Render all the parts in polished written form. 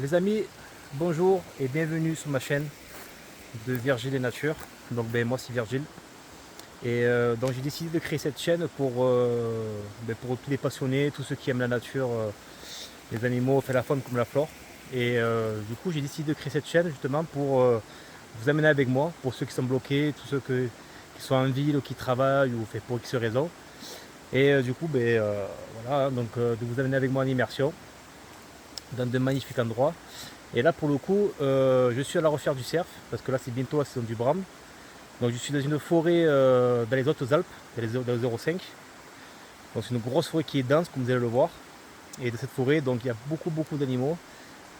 Les amis, bonjour et bienvenue sur ma chaîne de Virgile et Nature. Donc moi c'est Virgile. Et donc j'ai décidé de créer cette chaîne pour tous les passionnés, tous ceux qui aiment la nature, les animaux, fait la faune comme la flore. Et du coup j'ai décidé de créer cette chaîne justement pour vous amener avec moi, pour ceux qui sont bloqués, tous ceux qui sont en ville ou qui travaillent ou fait pour X raisons. Et voilà, donc de vous amener avec moi en immersion dans de magnifiques endroits. Et là, pour le coup, je suis à la recherche du cerf, parce que là, c'est bientôt la saison du brame. Donc, je suis dans une forêt dans les Hautes-Alpes, dans les 0,5. Donc, c'est une grosse forêt qui est dense, comme vous allez le voir. Et dans cette forêt, donc, il y a beaucoup d'animaux,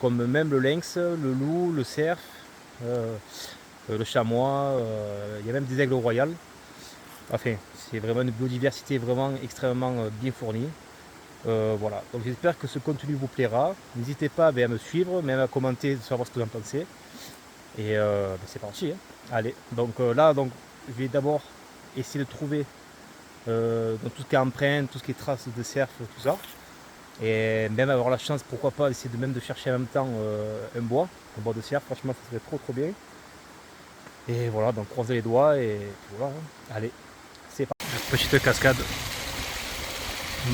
comme même le lynx, le loup, le cerf, euh, le chamois. Il y a même des aigles royales. Enfin, c'est vraiment une biodiversité vraiment extrêmement bien fournie. Voilà, donc j'espère que ce contenu vous plaira. N'hésitez pas à me suivre, même à commenter, de savoir ce que vous en pensez. Et c'est parti, hein. Allez, donc je vais d'abord essayer de trouver dans tout ce qui est empreinte, tout ce qui est traces de cerf, tout ça. Et même avoir la chance, pourquoi pas, essayer de chercher en même temps un bois de cerf. Franchement, ça serait trop bien. Et voilà, donc croisez les doigts et puis voilà, hein. Allez, c'est parti. Petite cascade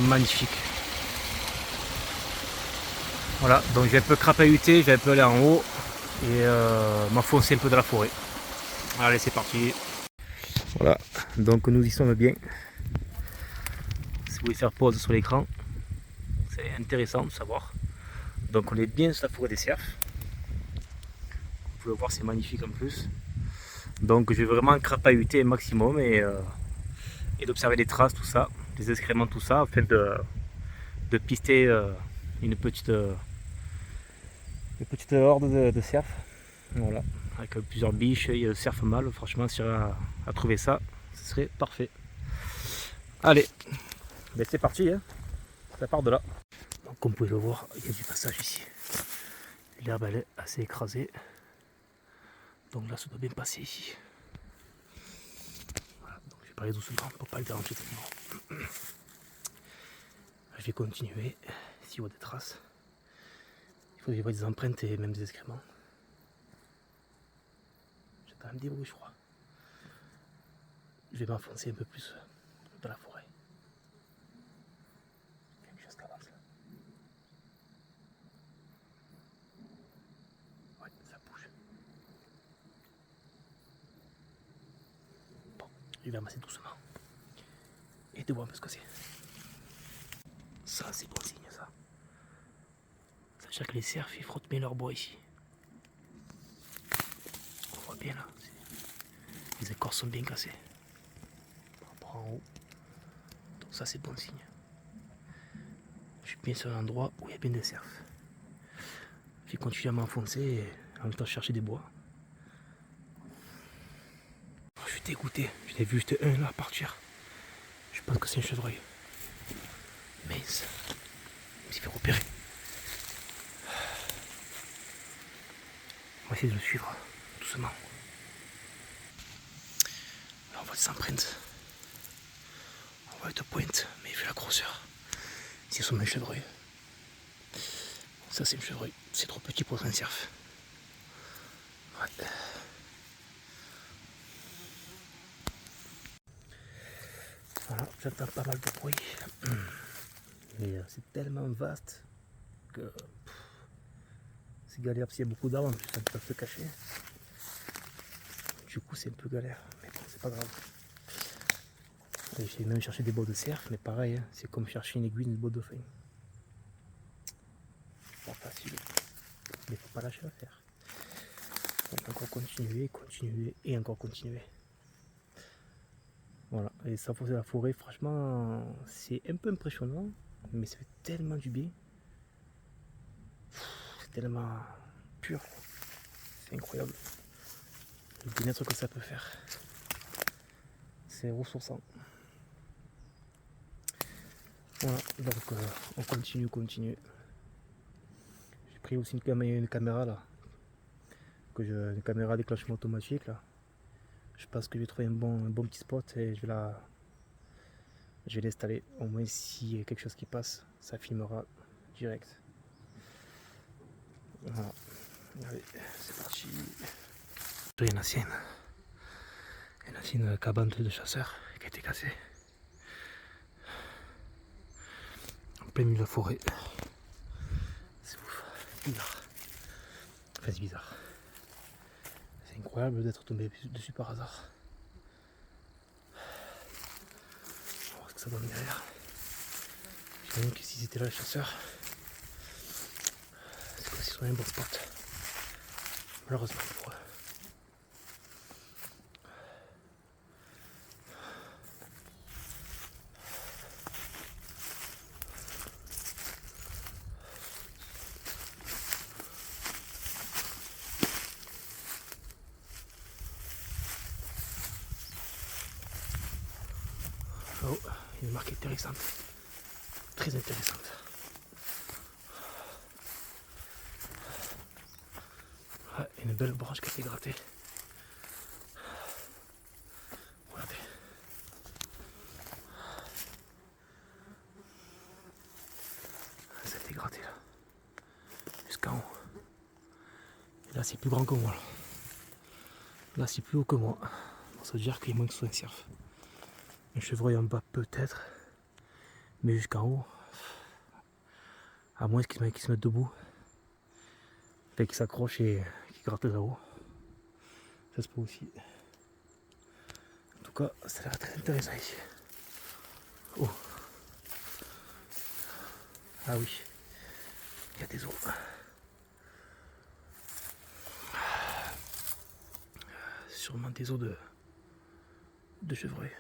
magnifique. Voilà, donc j'ai un peu crapahuté, j'ai un peu aller en haut et m'enfoncer un peu dans la forêt. Allez, c'est parti. Voilà, donc nous y sommes bien. Si vous voulez faire pause sur l'écran, c'est intéressant de savoir. Donc on est bien sur la forêt des cerfs. Vous pouvez voir, c'est magnifique en plus. Donc je vais vraiment crapahuter un maximum et d'observer les traces, tout ça, les excréments, tout ça, afin de pister une petite horde de cerfs. Voilà, avec plusieurs biches, il y a le cerf mâle. Franchement, si j'arrive à trouver ça, ce serait parfait. Allez, ben c'est parti, hein. Ça part de là. Donc, comme vous pouvez le voir, il y a du passage ici. L'herbe elle est assez écrasée. Donc là, ça doit bien passer ici. Voilà, donc je vais parler doucement pour pas le déranger tellement. Je vais continuer. S'il y a des traces, il faut que je vois des empreintes et même des excréments. J'entends même des bruits, je crois. Je vais m'enfoncer un peu plus dans la forêt. Quelque chose qui avance là. Ouais, ça bouge. Bon, je vais amasser doucement. Et de voir un peu ce que c'est. Ça, c'est bon signe, ça. Sachant que les cerfs, ils frottent bien leur bois ici. On voit bien là. Les écorces sont bien cassées. Par rapport en haut. Donc ça, c'est bon signe. Je suis bien sur un endroit où il y a bien des cerfs. Je vais continuer à m'enfoncer et en même temps chercher des bois. Je suis dégoûté. Je l'ai vu juste un là partir. Je pense que c'est un chevreuil. Mince. Il s'est fait repérer. On va essayer de le suivre doucement. Là, on voit des empreintes. On voit deux pointes, mais vu la grosseur, c'est sûrement un chevreuil. Ça, c'est un chevreuil. C'est trop petit pour être un cerf. Ouais. Voilà, j'entends pas mal de bruit. Mais c'est tellement vaste que c'est galère. S'il y a beaucoup d'arbres, en plus, ça ne peut pas se cacher. Du coup, c'est un peu galère. Mais bon, c'est pas grave. J'ai même cherché des bois de cerf, mais pareil, hein, c'est comme chercher une aiguille, une botte de dauphin. Pas facile. Mais faut pas lâcher l'affaire. Donc encore continuer, continuer et encore continuer. Voilà, et ça pour la forêt, franchement, c'est un peu impressionnant, mais ça fait tellement du bien. C'est tellement pur, c'est incroyable. Le bien-être que ça peut faire, c'est ressourçant. Voilà, donc on continue. J'ai pris aussi une caméra là, une caméra déclenchement automatique là. Je pense que je vais trouver un bon petit spot et je vais l'installer. Au moins s'il y a quelque chose qui passe, ça filmera direct. Voilà. Allez, c'est parti. J'ai une ancienne cabane de chasseurs qui a été cassée. En plein milieu de la forêt. C'est ouf. Bizarre. Enfin, c'est bizarre. C'est incroyable d'être tombé dessus par hasard. On va voir ce que ça donne derrière. J'imagine que s'ils étaient là les chasseurs, c'est comme s'ils sont un bon spot. Malheureusement pour eux. Oh, une marque intéressante. Très intéressante. Ouais, une belle branche qui a été grattée. Regardez. Ça a été gratté là. Jusqu'en haut. Et là c'est plus grand que moi. Là c'est plus haut que moi. Ça veut dire qu'il manque soit un cerf. Un chevreuil en bas peut-être. Mais jusqu'en haut. À moins qu'il se mette debout. Fait qu'il s'accroche et qu'il gratte là-haut. Ça se peut aussi. En tout cas, ça a l'air très intéressant ici. Oh. Ah oui. Il y a des os. Sûrement des os de chevreuil.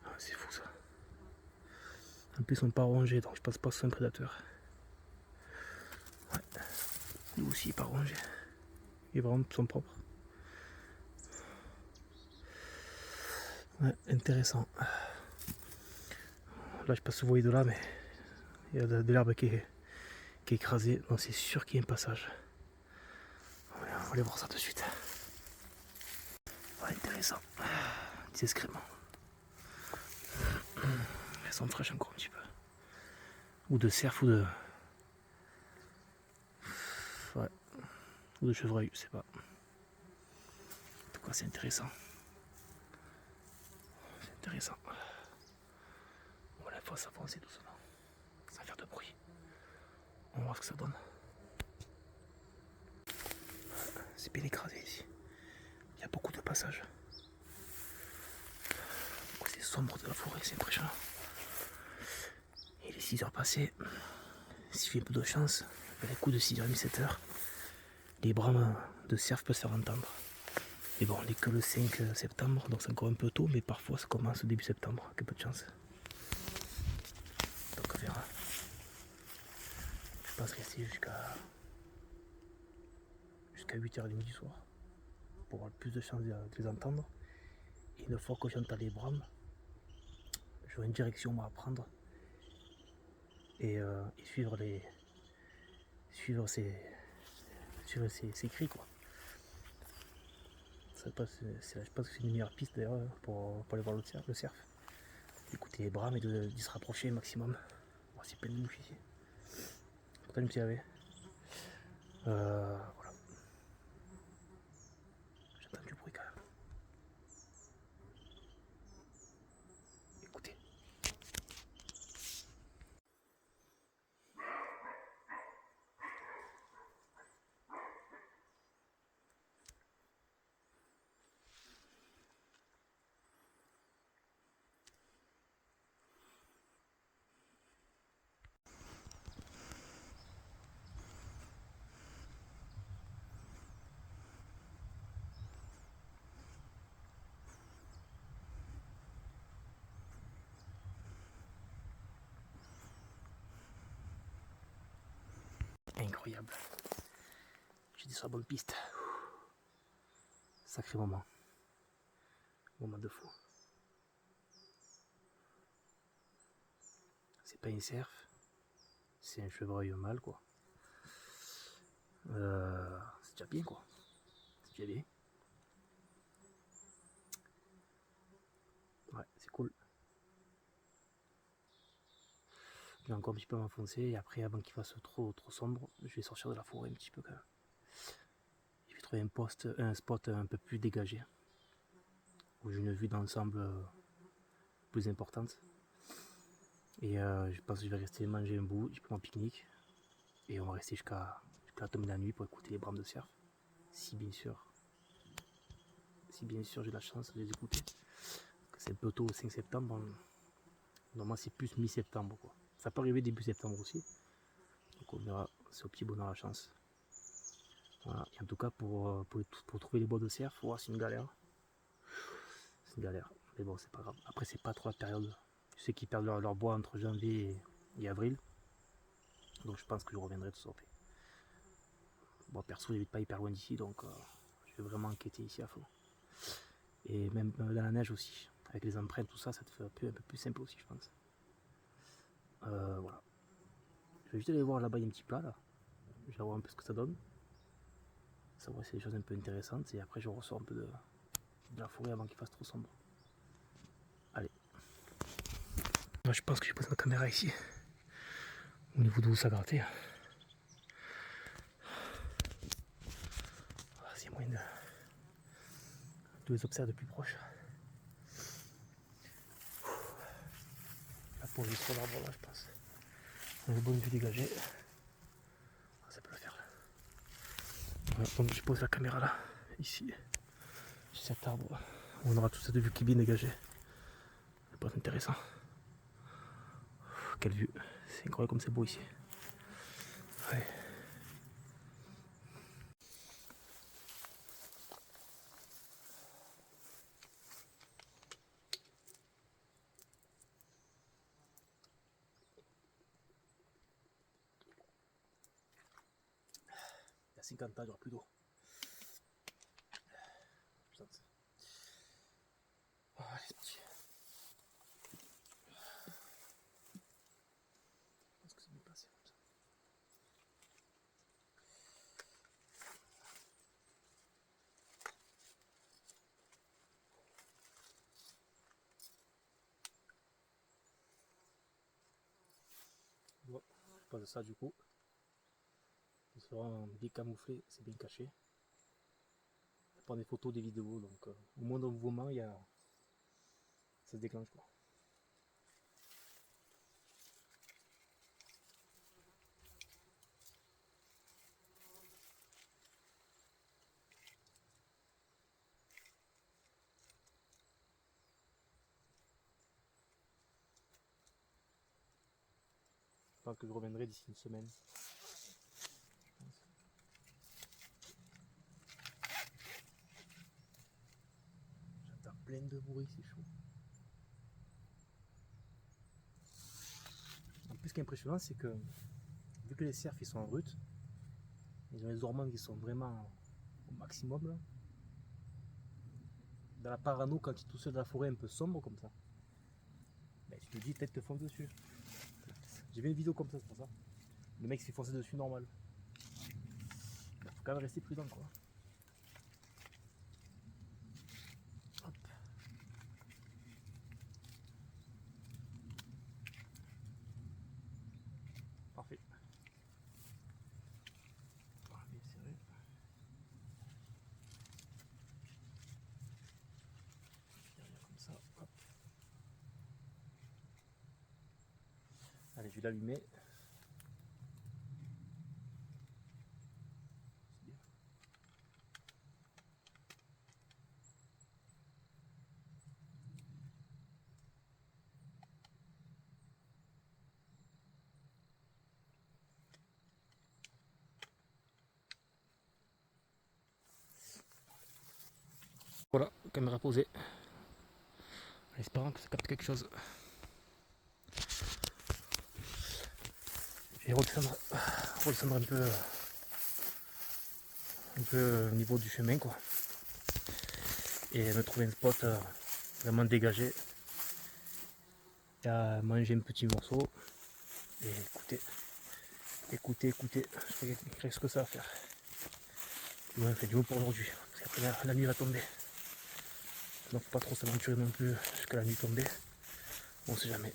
Ah, c'est fou ça. En plus ils sont pas rongés, donc je pense pas que ce soit un prédateur. Ouais. Lui aussi il est pas rongé. Il est vraiment son propre. Ouais, intéressant. Là je passe, vous voyez de là, mais il y a de l'herbe qui est écrasée, donc c'est sûr qu'il y a un passage. On va aller voir ça tout de suite. Ouais, intéressant. Des excréments. Elles sont fraîches encore un petit peu. Ou de cerf ou de. Ouais. Ou de chevreuil, je sais pas. En tout cas c'est intéressant. C'est intéressant. Voilà, il faut s'avancer doucement. Sans faire de bruit. On va voir ce que ça donne. C'est bien écrasé ici. Il y a beaucoup de passages. C'est sombre de la forêt, c'est impressionnant. Il est 6h passées. S'il fait un peu de chance, vers les coups de 6h30, 7h, les brames de cerf peuvent se faire entendre. Mais bon, on n'est que le 5 septembre, donc c'est encore un peu tôt, mais parfois ça commence au début septembre, avec un peu de chance. Donc on verra. Je pense rester jusqu'à 8h30 du soir, pour avoir le plus de chance de les entendre. Et une fois que j'entends les brames, j'aurai une direction à prendre et suivre ces cris quoi. Je pense que c'est une meilleure piste d'ailleurs pour aller voir le cerf. Écouter les brames et de se rapprocher au maximum. Bon, c'est plein de mouches ici. Pourtant je me suis lavé. Voilà. J'entends du bruit quand même. Écoutez. Incroyable. J'étais sur la bonne piste. Sacré moment. Moment de fou. C'est pas une cerf, c'est un chevreuil mâle quoi. C'est déjà bien quoi. C'est déjà bien. Ouais, c'est cool. continue encore un petit peu à m'enfoncer. Et après, avant qu'il fasse trop sombre, je vais sortir de la forêt un petit peu quand même. Je vais trouver un spot un peu plus dégagé, où j'ai une vue d'ensemble plus importante. Et je pense que je vais rester manger un bout, j'ai pris mon pique-nique. Et on va rester jusqu'à la tombée de la nuit pour écouter les brames de cerf. Si bien sûr j'ai la chance de les écouter. C'est un peu tôt au 5 septembre. Normalement c'est plus mi-septembre quoi. Ça peut arriver début septembre aussi. Donc on verra, c'est au petit bonheur la chance. Voilà. Et en tout cas pour trouver les bois de cerf, c'est une galère. C'est une galère. Mais bon c'est pas grave. Après c'est pas trop la période. Je sais qu'ils perdent leur bois entre janvier et avril. Donc je pense que je reviendrai tout sortir. Bon perso j'habite pas hyper loin d'ici donc je vais vraiment enquêter ici à fond. Et même dans la neige aussi. Avec les empreintes, tout ça, ça te fait un peu plus simple aussi, je pense. Voilà. Je vais juste aller voir là-bas, il y a un petit plat là. Je vais voir un peu ce que ça donne. Savoir si c'est des choses un peu intéressantes. Et après, je ressors un peu de la forêt avant qu'il fasse trop sombre. Allez. Moi, je pense que j'ai posé ma caméra ici. Au niveau d'où ça grattait. C'est moyen de les observer de plus proche. La pause sur l'arbre là, je pense. On a une bonne vue dégagée. Ça peut le faire là. Voilà, donc je pose la caméra là, ici, sur cet arbre. On aura toute cette vue qui est bien dégagée. Ça peut être intéressant. Quelle vue. C'est incroyable comme c'est beau ici. Ouais. Il y a 50 ans, il n'y aura plus d'eau. Allez, c'est parti. Je pense que c'est bien passé comme ça. Bon, je passe ça du coup. Ils seront bien camouflés, c'est bien caché. Je prends des photos, des vidéos, donc au moindre mouvement, ça se déclenche quoi. Je pense que je reviendrai d'ici une semaine. J'entends plein de bruit, c'est chaud. En plus, ce qui est impressionnant, c'est que vu que les cerfs ils sont en rut, ils ont les hormones qui sont vraiment au maximum. Là. Dans la parano, quand ils sont tout seuls dans la forêt un peu sombre comme ça, ben, tu te dis peut-être te fonce dessus. J'ai vu une vidéo comme ça, c'est pour ça. Le mec s'est foncé dessus normal. Il faut quand même rester prudent quoi. Hop. Parfait. Bien serré. Derrière comme ça. Hop. Allez, je vais l'allumer. Voilà, caméra posée. En espérant que ça capte quelque chose. Je vais redescendre un peu au niveau du chemin quoi. Et me trouver un spot vraiment dégagé. Et à manger un petit morceau. Et écoutez. Je crois qu'il reste que ça à faire. Ouais, on fait du haut pour aujourd'hui. Parce qu'après la nuit va tomber. Donc faut pas trop s'aventurer non plus jusqu'à la nuit tombée. On sait jamais.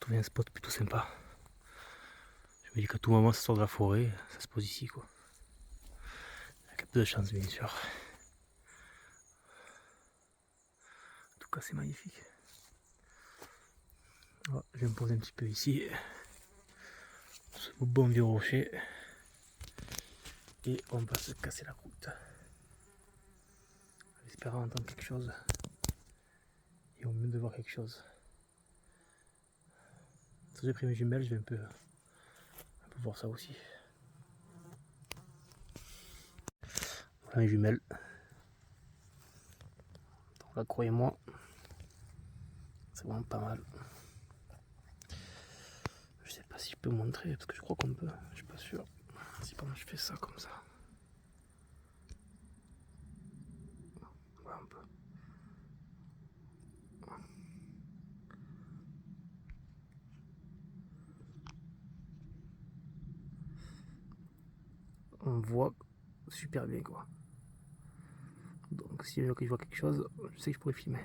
trouvé un spot plutôt sympa. Je me dis qu'à tout moment ça sort de la forêt, ça se pose ici quoi. Avec peu de chance bien sûr. En tout cas c'est magnifique. Voilà, je vais me poser un petit peu ici. Ce bon vieux rocher. Et on va se casser la croûte. En espérant entendre quelque chose. Et au mieux de voir quelque chose. Si j'ai pris mes jumelles, je vais un peu voir ça aussi. Voilà mes jumelles. Donc là, croyez-moi, c'est vraiment pas mal. Je sais pas si je peux montrer, parce que je crois qu'on peut. Je suis pas sûr. Si pendant je fais ça comme ça. Voilà un peu. On voit super bien quoi. Donc si je vois quelque chose, je sais que je pourrais filmer.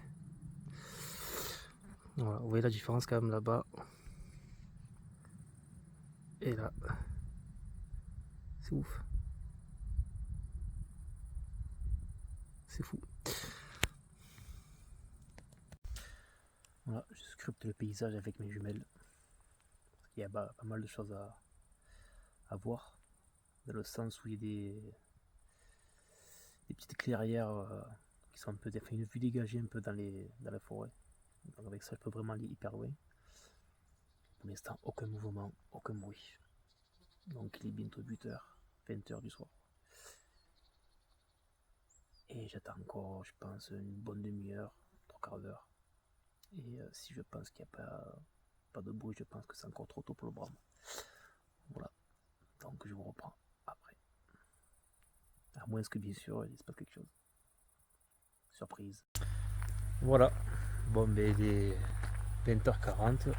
Voilà, vous voyez la différence quand même là-bas. Et là. C'est ouf. C'est fou. Voilà, je sculpte le paysage avec mes jumelles. Il y a pas mal de choses à voir. Dans le sens où il y a des petites clairières qui sont un peu une vue dégagée un peu dans la forêt. Donc avec ça je peux vraiment aller hyper loin. Pour l'instant aucun mouvement, aucun bruit. Donc il est bientôt 8h, 20h du soir. Et j'attends encore je pense une bonne demi-heure, 3/4 d'heure. Et si je pense qu'il n'y a pas de bruit, je pense que c'est encore trop tôt pour le brame. Voilà. Donc je vous reprends après. À moins que bien sûr il se passe quelque chose. Surprise. Voilà. Bon ben il est 20h40.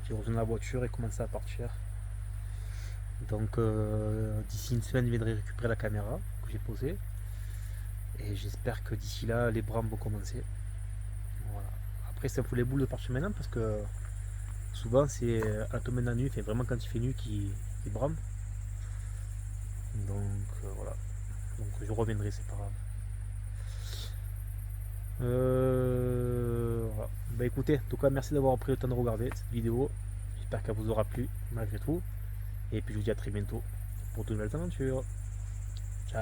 J'ai rejoint la voiture et commencé à partir. Donc d'ici une semaine je viendrai récupérer la caméra que j'ai posée. Et j'espère que d'ici là les brames vont commencer. Voilà. Après ça me fout les boules de partir maintenant parce que souvent c'est à la tombée de la nuit, enfin vraiment quand il fait nuit qu'il brame. Donc voilà. Donc je reviendrai, c'est pas grave. Voilà. Bah écoutez, en tout cas merci d'avoir pris le temps de regarder cette vidéo. J'espère qu'elle vous aura plu malgré tout. Et puis je vous dis à très bientôt pour de nouvelles aventures.